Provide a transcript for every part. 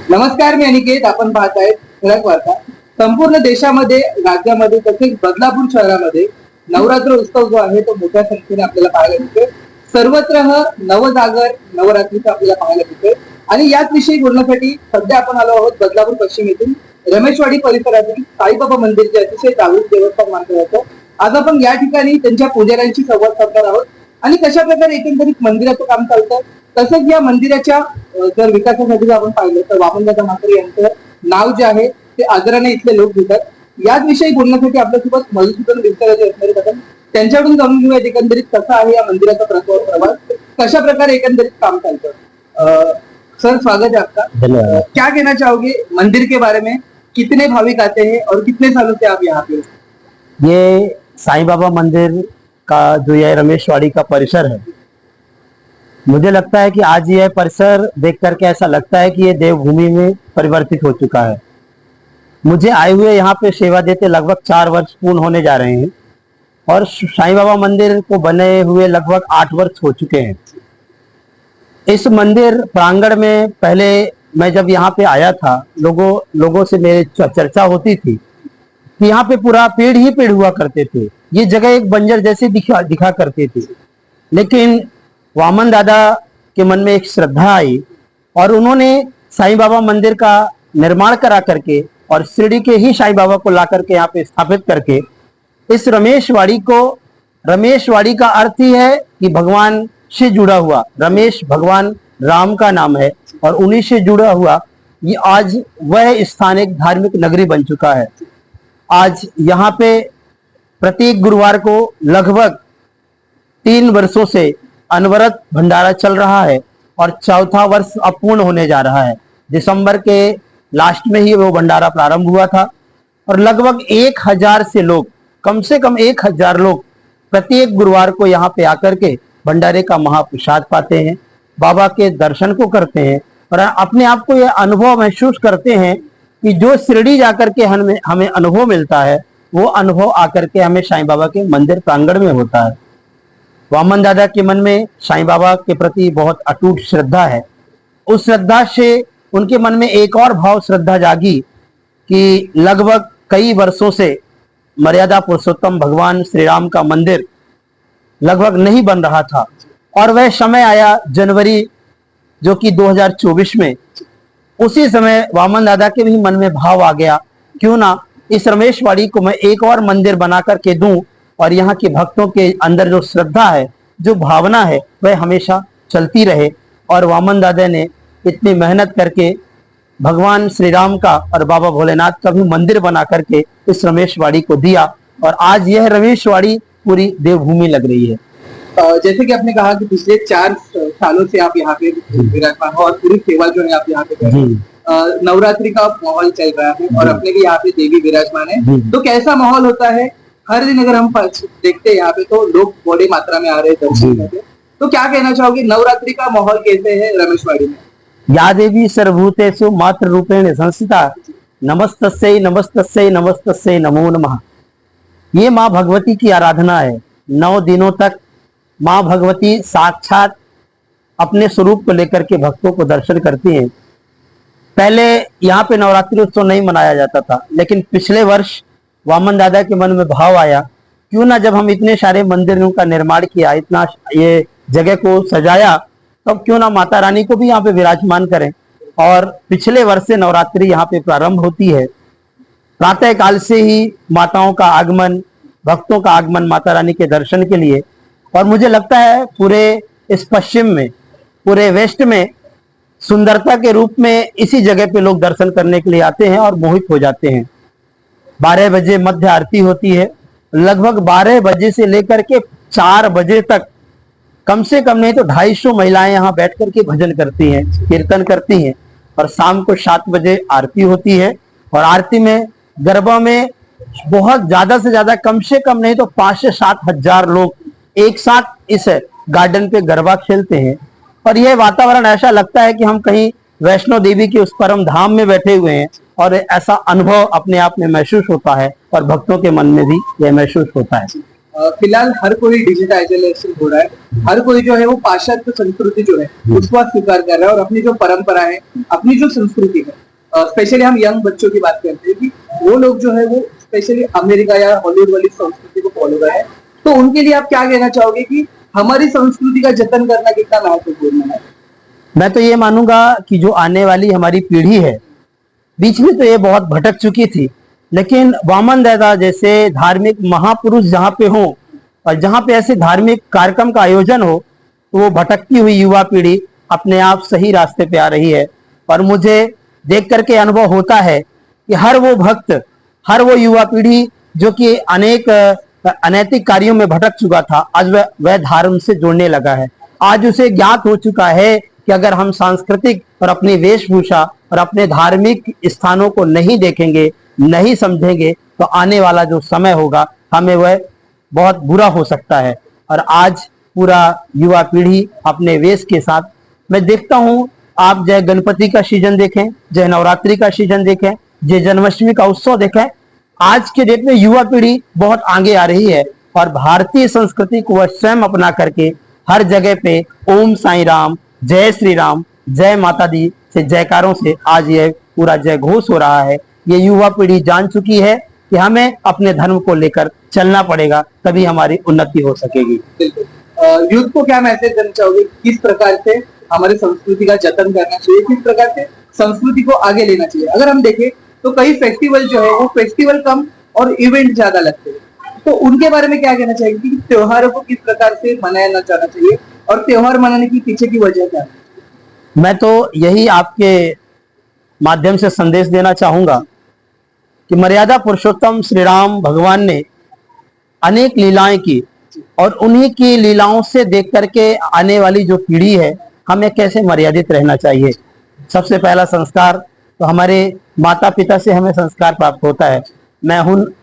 नमस्कार, मी अनिकेत. आपण पाहत आहेत ठळक वार्ता. संपूर्ण देशामध्ये, राज्यामध्ये तसेच बदलापूर शहरामध्ये नवरात्र उत्सव जो आहे तो मोठ्या संख्येने आपल्याला पाहायला मिळतोय. सर्वत्र नवजागर नवरात्रीचा आपल्याला पाहायला मिळतोय आणि याच विषयी बोलण्यासाठी सध्या आपण आलो आहोत बदलापूर पश्चिम येथील रमेशवाडी परिसरातील साईबाबा मंदिर जे अतिशय जागृत देवस्थान मानलं जातं. आज आपण या ठिकाणी त्यांच्या पुजाऱ्यांशी संवाद साधणार आहोत आणि कशा प्रकारे एकंदरीत मंदिराचं काम चालतं, तसंच या मंदिराच्या जर विकासासाठी जर आपण पाहिलं तर वामनदादा म्हात्रे यांचं नाव जे आहे ते आदराने इथले लोक घेतात. याच विषयी बोलण्यासाठी आपल्यासोबत मधुसूदन विस्ताराचे असणारे बदल त्यांच्याकडून जाणून घेऊयात एकंदरीत कसा आहे या मंदिराचा प्रवास, कशा प्रकारे एकंदरीत काम चालतं. सर, स्वागत है आपका. क्या कहना चाहोगे मंदिर के बारे में? कितने भाविक आते हैं और कितने सालों से आप यहाँ पे? ये साईं बाबा मंदिर का जो यह रमेशवाड़ी का परिसर है, मुझे लगता है कि आज यह परिसर देख करके ऐसा लगता है कि ये देवभूमि में परिवर्तित हो चुका है। मुझे आए हुए यहाँ पे सेवा देते लगभग 4 वर्ष पूर्ण होने जा रहे हैं और साईं बाबा मंदिर को बने हुए लगभग 8 वर्ष हो चुके हैं। इस मंदिर प्रांगण में पहले मैं जब यहाँ पे आया था, लोगों से मेरी चर्चा होती थी कि यहाँ पे पूरा पेड़ ही पेड़ हुआ करते थे, ये जगह एक बंजर जैसी दिखा करती थी। लेकिन वामन दादा के मन में एक श्रद्धा आई और उन्होंने साईं बाबा मंदिर का निर्माण करा करके और शिरडी के ही साईं बाबा को ला करके यहाँ पे स्थापित करके इस रमेशवाड़ी का अर्थ ही है कि भगवान से जुड़ा हुआ, रमेश भगवान राम का नाम है और उन्हीं से जुड़ा हुआ ये आज वह स्थान एक धार्मिक नगरी बन चुका है। आज यहाँ पे प्रत्येक गुरुवार को लगभग 3 वर्षों से अनवरत भंडारा चल रहा है और 4था वर्ष अब पूर्ण होने जा रहा है। दिसंबर के लास्ट में ही वो भंडारा प्रारंभ हुआ था और लगभग 1000 से लोग, कम से कम 1000 लोग प्रत्येक गुरुवार को यहाँ पे आकर के भंडारे का महाप्रसाद पाते हैं, बाबा के दर्शन को करते हैं और अपने आप को यह अनुभव महसूस करते हैं कि जो शिरडी जाकर के हमें अनुभव मिलता है वो अनुभव आकर के हमें साईं बाबा के मंदिर प्रांगण में होता है। वामन दादा के मन में साईं बाबा के प्रति बहुत अटूट श्रद्धा है। उस श्रद्धा से उनके मन में एक और भाव श्रद्धा जागी कि लगभग कई वर्षों से मर्यादा पुरुषोत्तम भगवान श्री राम का मंदिर लगभग नहीं बन रहा था और वह समय आया जनवरी जो कि 2024 में। उसी समय वामन दादा के भी मन में भाव आ गया, क्यों ना इस रमेशवाड़ी को मैं एक और मंदिर बना करके दूं और यहाँ के भक्तों के अंदर जो श्रद्धा है, जो भावना है, वह हमेशा चलती रहे। और वामन दादा ने इतनी मेहनत करके भगवान श्री राम का और बाबा भोलेनाथ का भी मंदिर बना करके इस रमेशवाड़ी को दिया और आज यह रमेशवाड़ी पूरी देवभूमि लग रही है। जैसे कि आपने कहा कि पिछले 4 सालों से आप यहाँ पे विराजमान हो और पूरी सेवा जो है आप यहाँ पे कर रहे हैं। नवरात्रि का माहौल चल रहा है और अपने भी यहाँ पे देवी विराजमान है, तो कैसा माहौल होता है? हर दिन अगर हम देखते हैं यहाँ पे तो लोग बड़ी मात्रा में आ रहे हैं दर्शन करने, तो क्या कहना चाहोगे नवरात्रि का माहौल कैसे है रमेशवाड़ी में? या देवी सर्वभूतेषु मातृ रूपेण संस्थिता नमस्तस्यै नमस्तस्यै नमस्तस्यै नमो नमः। ये माँ भगवती की आराधना है। 9 दिनों तक माँ भगवती साक्षात अपने स्वरूप को लेकर के भक्तों को दर्शन करती हैं। पहले यहाँ पे नवरात्रि उत्सव नहीं मनाया जाता था, लेकिन पिछले वर्ष वामन दादा के मन में भाव आया, क्यों ना जब हम इतने सारे मंदिरों का निर्माण किया, इतना ये जगह को सजाया, तब क्यों ना माता रानी को भी यहाँ पे विराजमान करें। और पिछले वर्ष से नवरात्रि यहाँ पे प्रारंभ होती है। प्रातः काल से ही माताओं का आगमन, भक्तों का आगमन माता रानी के दर्शन के लिए। और मुझे लगता है पूरे इस पश्चिम में, पूरे वेस्ट में सुंदरता के रूप में इसी जगह पे लोग दर्शन करने के लिए आते हैं और मोहित हो जाते हैं। 12 बजे मध्य आरती होती है। लगभग 12 बजे से लेकर के 4 बजे तक कम से कम नहीं तो 250 महिलाएं यहाँ बैठ करके भजन करती हैं, कीर्तन करती हैं और शाम को 7 बजे आरती होती है। और आरती में गरबा में बहुत ज्यादा से ज्यादा, कम से कम नहीं तो 5 से 7 हजार लोग एक साथ इस गार्डन पे गरबा खेलते हैं और यह वातावरण ऐसा लगता है कि हम कहीं वैष्णो देवी के उस परम धाम में बैठे हुए हैं और ऐसा अनुभव अपने आप में महसूस होता है और भक्तों के मन में भी यह महसूस होता है। फिलहाल हर कोई डिजिटाइजेशन हो रहा है, हर कोई जो है वो पाश्चात्य संस्कृति जो है उसको आज स्वीकार कर रहा है, और अपनी जो परंपरा है, अपनी जो संस्कृति है, स्पेशली हम यंग बच्चों की बात करते हैं कि वो लोग जो है वो स्पेशली अमेरिका या हॉलीवुड वाली संस्कृति को फॉलो कर रहे हैं। तो उनके लिए आप क्या कहना चाहोगे कि हमारी संस्कृति का जतन करना कितना महत्वपूर्ण है? मैं तो ये मानूंगा कि जो आने वाली हमारी पीढ़ी है, बीच में तो ये बहुत भटक चुकी थी, लेकिन वामन दादा जैसे धार्मिक महापुरुष जहाँ पे हों और जहाँ पे ऐसे धार्मिक कार्यक्रम का आयोजन हो, तो वो भटकती हुई युवा पीढ़ी अपने आप सही रास्ते पे आ रही है। और मुझे देख करके अनुभव होता है कि हर वो भक्त, हर वो युवा पीढ़ी जो कि अनेक अनैतिक कार्यों में भटक चुका था, आज वह धर्म से जुड़ने लगा है। आज उसे ज्ञात हो चुका है कि अगर हम सांस्कृतिक और अपनी वेशभूषा और अपने धार्मिक स्थानों को नहीं देखेंगे, नहीं समझेंगे, तो आने वाला जो समय होगा हमें वह बहुत बुरा हो सकता है। और आज पूरा युवा पीढ़ी अपने वेश के साथ, मैं देखता हूँ, आप जय गणपति का सीजन देखें, जय नवरात्रि का सीजन देखें, जय जन्माष्टमी का उत्सव देखें, आज के डेट में युवा पीढ़ी बहुत आगे आ रही है और भारतीय संस्कृति को वह स्वयं अपना करके हर जगह पे ओम साईं राम, जय श्री राम, जय माता दी से जयकारों से आज यह पूरा जय घोष हो रहा है। ये युवा पीढ़ी जान चुकी है कि हमें अपने धर्म को लेकर चलना पड़ेगा, तभी हमारी उन्नति हो सकेगी। यूथ को क्या मैसेज देना चाहोगे, किस प्रकार से हमारी संस्कृति का जतन करना चाहिए, किस प्रकार से संस्कृति को आगे लेना चाहिए? अगर हम देखें तो कई फेस्टिवल जो है वो फेस्टिवल कम और इवेंट ज्यादा लगते हैं, तो उनके बारे में क्या कहना चाहिए कि त्योहारों को किस प्रकार से मनाना जाना चाहिए और त्योहार मनाने की पीछे की वजह क्या है? मैं तो यही आपके माध्यम से संदेश देना चाहूंगा कि मर्यादा पुरुषोत्तम श्री राम भगवान ने अनेक लीलाएं की, और उन्हीं की लीलाओं से देख करके आने वाली जो पीढ़ी है हमें कैसे मर्यादित रहना चाहिए। सबसे पहला संस्कार तो हमारे माता पिता से हमें संस्कार प्राप्त होता है। मैं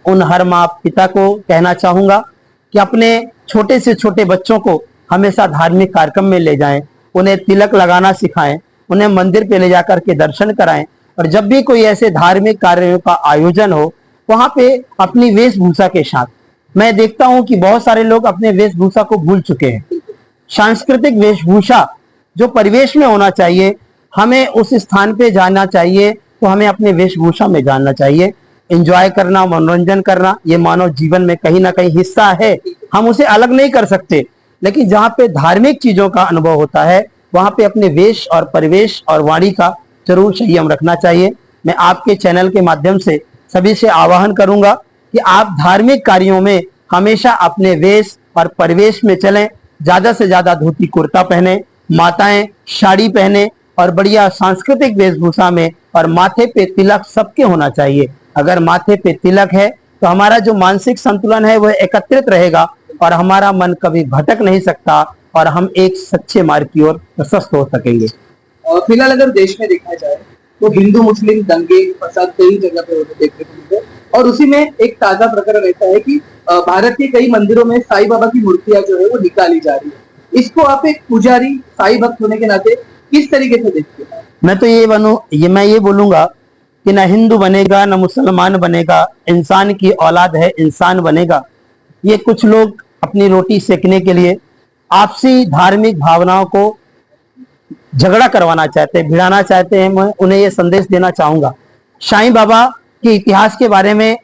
उन हर माँ पिता को कहना चाहूंगा कि अपने छोटे से छोटे बच्चों को हमेशा धार्मिक कार्यक्रम में ले जाएं, उन्हें तिलक लगाना सिखाएं, उन्हें मंदिर पे ले जाकर के दर्शन कराएं, और जब भी कोई ऐसे धार्मिक कार्यों का आयोजन हो वहां पे अपनी वेशभूषा के साथ, मैं देखता हूं कि बहुत सारे लोग अपने वेशभूषा को भूल चुके हैं। सांस्कृतिक वेशभूषा जो परिवेश में होना चाहिए, हमें उस स्थान पे जाना चाहिए तो हमें अपने वेशभूषा में जानना चाहिए। एंजॉय करना, मनोरंजन करना, ये मानव जीवन में कहीं ना कहीं हिस्सा है, हम उसे अलग नहीं कर सकते, लेकिन जहाँ पे धार्मिक चीजों का अनुभव होता है वहां पे अपने वेश और परिवेश और वाणी का जरूर संयम रखना चाहिए। मैं आपके चैनल के माध्यम से सभी से आह्वान करूंगा कि आप धार्मिक कार्यों में हमेशा अपने वेश और परिवेश में चलें, ज्यादा से ज्यादा धोती कुर्ता पहने, माताएं साड़ी पहने और बढ़िया सांस्कृतिक वेशभूषा में, और माथे पे तिलक सबके होना चाहिए। अगर माथे पे तिलक है तो हमारा जो मानसिक संतुलन है वह एकत्रित रहेगा और हमारा मन कभी भटक नहीं सकता और हम एक सच्चे मार्ग की ओर प्रशस्त हो सकेंगे। फिलहाल अगर देश में देखा जाए तो हिंदू मुस्लिम दंगे फसाद कई जगह पे होते देखने को मिलते हैं, और उसी में एक ताजा प्रकरण ऐसा है कि भारत के कई मंदिरों में साईं बाबा की मूर्तियां जो है वो निकाली जा रही है। इसको आप एक पुजारी, साईं भक्त होने के नाते किस तरीके से देखते हैं? मैं तो मैं ये बोलूंगा कि ना हिंदू बनेगा ना मुसलमान बनेगा, इंसान की औलाद है, इंसान बनेगा। ये कुछ लोग अपनी रोटी सेकने के लिए आपसी धार्मिक भावनाओं को झगड़ा करवाना चाहते हैं, भिड़ाना चाहते हैं। मैं उन्हें ये संदेश देना चाहूंगा, साईं बाबा के इतिहास के बारे में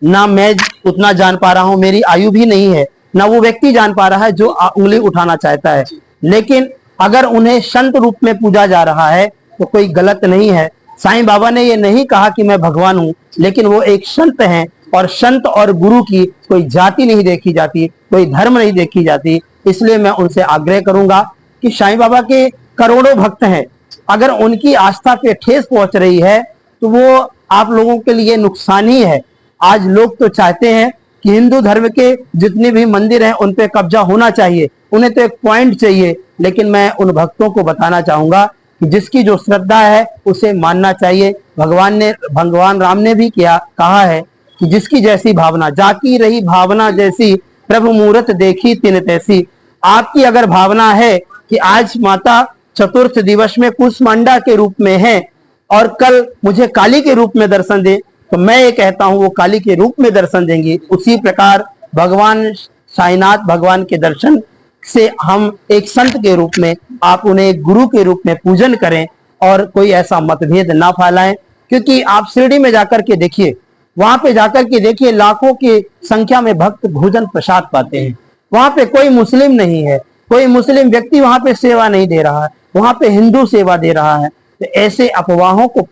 ना मैं उतना जान पा रहा हूं, मेरी आयु भी नहीं है, ना वो व्यक्ति जान पा रहा है जो उंगली उठाना चाहता है। लेकिन अगर उन्हें संत रूप में पूजा जा रहा है तो कोई गलत नहीं है। साईं बाबा ने ये नहीं कहा कि मैं भगवान हूं, लेकिन वो एक संत हैं, और संत और गुरु की कोई जाति नहीं देखी जाती, कोई धर्म नहीं देखी जाती। इसलिए मैं उनसे आग्रह करूंगा कि साईं बाबा के करोड़ों भक्त हैं, अगर उनकी आस्था पे ठेस पहुंच रही है तो वो आप लोगों के लिए नुकसान ही है। आज लोग तो चाहते हैं कि हिंदू धर्म के जितने भी मंदिर हैं उन पे कब्जा होना चाहिए, उन्हें तो एक पॉइंट चाहिए। लेकिन मैं उन भक्तों को बताना चाहूंगा कि जिसकी जो श्रद्धा है उसे मानना चाहिए। भगवान राम ने भी कहा है कि जिसकी जैसी भावना, जाकी रही भावना जैसी, प्रभु मूरत देखी तिन तैसी। आपकी अगर भावना है कि आज माता चतुर्थ दिवस में कुसमांडा के रूप में है और कल मुझे काली के रूप में दर्शन दे, तो मैं ये कहता हूं वो काली के रूप में दर्शन देंगी। उसी प्रकार भगवान साईनाथ भगवान के दर्शन से हम एक संत के रूप में, आप उन्हें एक गुरु के रूप में पूजन करें और कोई ऐसा मतभेद ना फैलाएं। क्योंकि आप शिरडी में जाकर के देखिए, वहां पे जाकर के देखिए, लाखों की संख्या में भक्त भोजन प्रसाद पाते हैं। वहां पे कोई मुस्लिम नहीं है, कोई मुस्लिम व्यक्ति वहां पे सेवा नहीं दे रहा है, वहां पे हिंदू सेवा दे रहा है। तो ऐसे अफवाहों को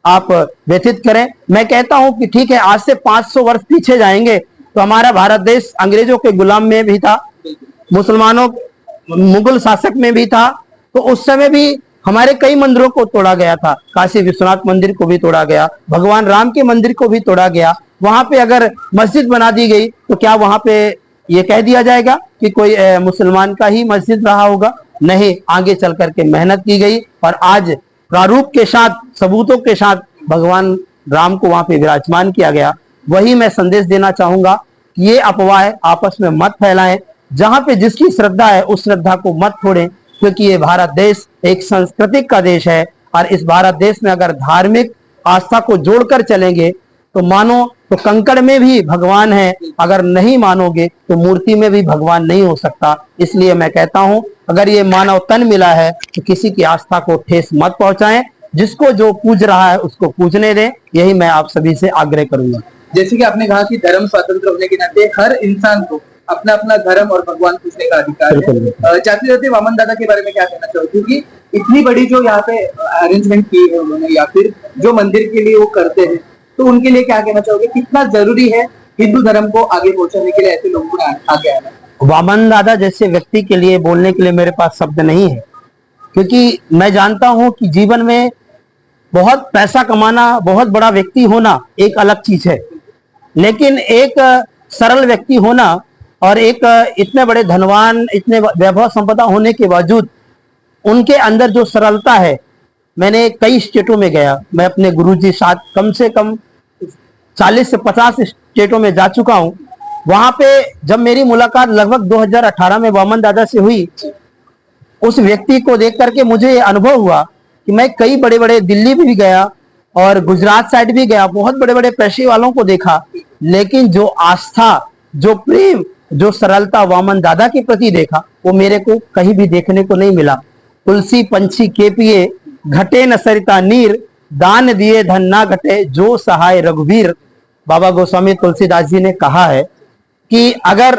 आप व्यथित करें। मैं कहता हूं कि ठीक है, आज से 500 वर्ष पीछे जाएंगे तो हमारा भारत देश अंग्रेजों के गुलाम में भी था, मुसलमानों मुगल शासक में भी था। तो उस समय भी हमारे कई मंदिरों को तोड़ा गया था, काशी विश्वनाथ मंदिर को भी तोड़ा गया, भगवान राम के मंदिर को भी तोड़ा गया। वहां पे अगर मस्जिद बना दी गई तो क्या वहां पे ये कह दिया जाएगा कि कोई मुसलमान का ही मस्जिद रहा होगा? नहीं, आगे चल करके मेहनत की गई और आज प्रारूप के साथ, सबूतों के साथ भगवान राम को वहां पे विराजमान किया गया। वही मैं संदेश देना चाहूंगा कि ये अफवाह आपस में मत फैलाएं। जहां पे जिसकी श्रद्धा है उस श्रद्धा को मत छोड़ें, क्योंकि ये भारत देश एक सांस्कृतिक का देश है और इस भारत देश में अगर धार्मिक आस्था को जोड़कर चलेंगे तो मानो तो कंकड़ में भी भगवान है, अगर नहीं मानोगे तो मूर्ति में भी भगवान नहीं हो सकता। इसलिए मैं कहता हूं, अगर ये मानव तन मिला है तो किसी की आस्था को ठेस मत पहुंचाएं, जिसको जो पूज रहा है उसको पूजने दें। यही मैं आप सभी से आग्रह करूंगा। जैसे कि आपने कहा कि धर्म स्वतंत्र होने के नाते हर इंसान को अपना अपना धर्म और भगवान पूजने का अधिकार है। जाते जाते वामन दादा के बारे में क्या कहना चाहोगे? क्योंकि इतनी बड़ी जो यहाँ पे अरेंजमेंट की है उन्होंने, या फिर जो मंदिर के लिए वो करते हैं, तो उनके लिए क्या कहना चाहोगे? कितना जरूरी है हिंदू धर्म को आगे पहुंचाने के लिए ऐसे लोगों को आगे आना? वामन दादा जैसे व्यक्ति के लिए बोलने के लिए मेरे पास शब्द नहीं है, क्योंकि मैं जानता हूं कि जीवन में बहुत पैसा कमाना, बहुत बड़ा व्यक्ति होना एक अलग चीज है, लेकिन एक सरल व्यक्ति होना और एक इतने बड़े धनवान, इतने वैभव संपदा होने के बावजूद उनके अंदर जो सरलता है। मैंने कई स्टेटों में गया, मैं अपने गुरुजी साथ कम से कम 40 से 50 स्टेटों में जा चुका हूं। वहां पे जब मेरी मुलाकात लगभग 2018 में वामन दादा से हुई, उस व्यक्ति को देख करके मुझे ये अनुभव हुआ कि मैं कई बड़े बड़े, दिल्ली भी गया और गुजरात साइड भी गया, बहुत बड़े बड़े पैसे वालों को देखा, लेकिन जो आस्था, जो प्रेम, जो सरलता वामन दादा के प्रति देखा वो मेरे को कहीं भी देखने को नहीं मिला। तुलसी पंछी के पिए, घटे न सरिता नीर, दान दिए धन ना घटे, जो सहाय रघुवीर। बाबा गोस्वामी तुलसीदास जी ने कहा है कि अगर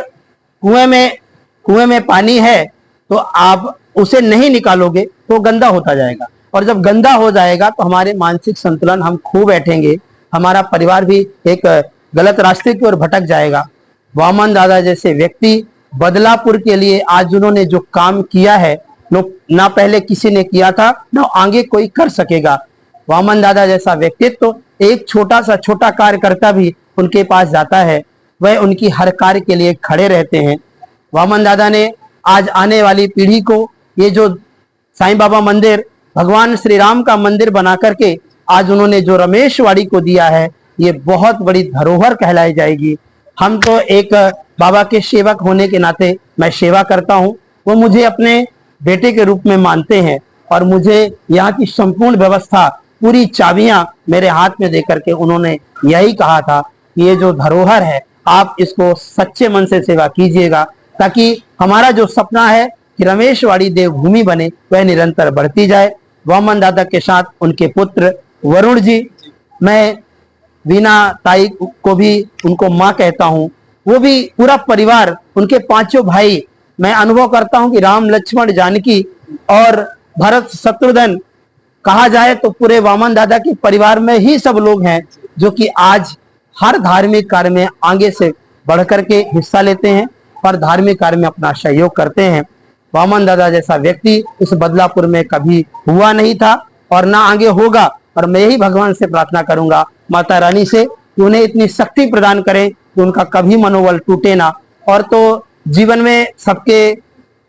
कुएं में पानी है तो आप उसे नहीं निकालोगे तो गंदा होता जाएगा, और जब गंदा हो जाएगा तो हमारे मानसिक संतुलन हम खो बैठेंगे, हमारा परिवार भी एक गलत रास्ते की ओर भटक जाएगा। वामन दादा जैसे व्यक्ति बदलापुर के लिए आज उन्होंने जो काम किया है, ना पहले किसी ने किया था, ना आगे कोई कर सकेगा। वामन दादा जैसा व्यक्तित्व तो एक छोटा सा छोटा कार्यकर्ता भी उनके पास जाता है, वह उनकी हर कार्य के लिए खड़े रहते हैं। वामन दादा ने आज आने वाली पीढ़ी को ये जो साईं बाबा मंदिर, भगवान श्री राम का मंदिर बना करके आज उन्होंने जो रमेशवाड़ी को दिया है, ये बहुत बड़ी धरोहर कहलाई जाएगी। हम तो एक बाबा के सेवक होने के नाते मैं सेवा करता हूँ, वो मुझे अपने बेटे के रूप में मानते हैं और मुझे यहाँ की संपूर्ण व्यवस्था, पूरी चाबियां मेरे हाथ में देकर के उन्होंने यही कहा था कि ये जो धरोहर है आप इसको सच्चे मन से सेवा कीजिएगा, ताकि हमारा जो सपना है कि रमेशवाड़ी देवभूमि बने वह निरंतर बढ़ती जाए। वामन दादा के साथ उनके पुत्र वरुण जी, मैं वीना ताई को भी उनको माँ कहता हूँ, वो भी पूरा परिवार, उनके पांचों भाई, मैं अनुभव करता हूँ कि राम लक्ष्मण जानकी और भरत शत्रुघ्न कहा जाए तो पूरे वामन दादा के परिवार में ही सब लोग हैं जो कि आज हर धार्मिक कार्य में आगे से बढ़ करके हिस्सा लेते हैं और धार्मिक कार्य में अपना सहयोग करते हैं। वामन दादा जैसा व्यक्ति इस बदलापुर में कभी हुआ नहीं था और ना आगे होगा, और मैं यही भगवान से प्रार्थना करूंगा, माता रानी से, कि उन्हें इतनी शक्ति प्रदान करें कि उनका कभी मनोबल टूटे ना। और तो जीवन में सबके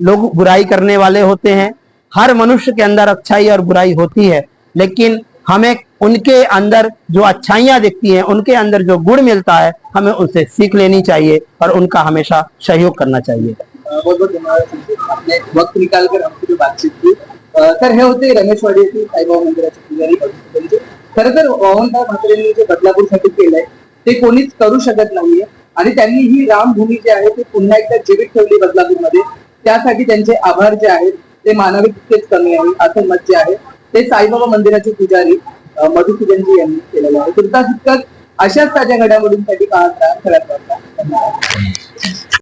लोग बुराई करने वाले होते हैं, हर मनुष्य के अंदर अच्छाई और बुराई होती है, लेकिन हमें उनके अंदर जो अच्छाइयां दिखती हैं, उनके अंदर जो गुण मिलता है, हमें उनसे सीख लेनी चाहिए और उनका हमेशा सहयोग करना चाहिए। बहुत बहुत धन्यवाद, आपने वक्त निकाल कर हमसे जो बातचीत की। तर हे होते रमेशवाडी येथील साईबाबा मंदिराचे पुजारी भगवंत. खरं तर वामनराव म्हात्रेंनी जे बदलापूरसाठी केलंय ते कोणीच करू शकत नाहीये. आणि त्यांनी ही रामभूमी जी आहे ती पुन्हा एकदा जीवित ठेवली बदलापूरमध्ये. त्यासाठी त्यांचे आभार जे आहेत ते मानावे तितकेच कमी आहे असं मत जे आहे ते साईबाबा मंदिराचे पुजारी मधुसूदनजी यांनी केलेलं आहे. तुर्तास इतकंच अशाच ताज्या घडामोडींसाठी पाहत राहा खरंच वार्ता.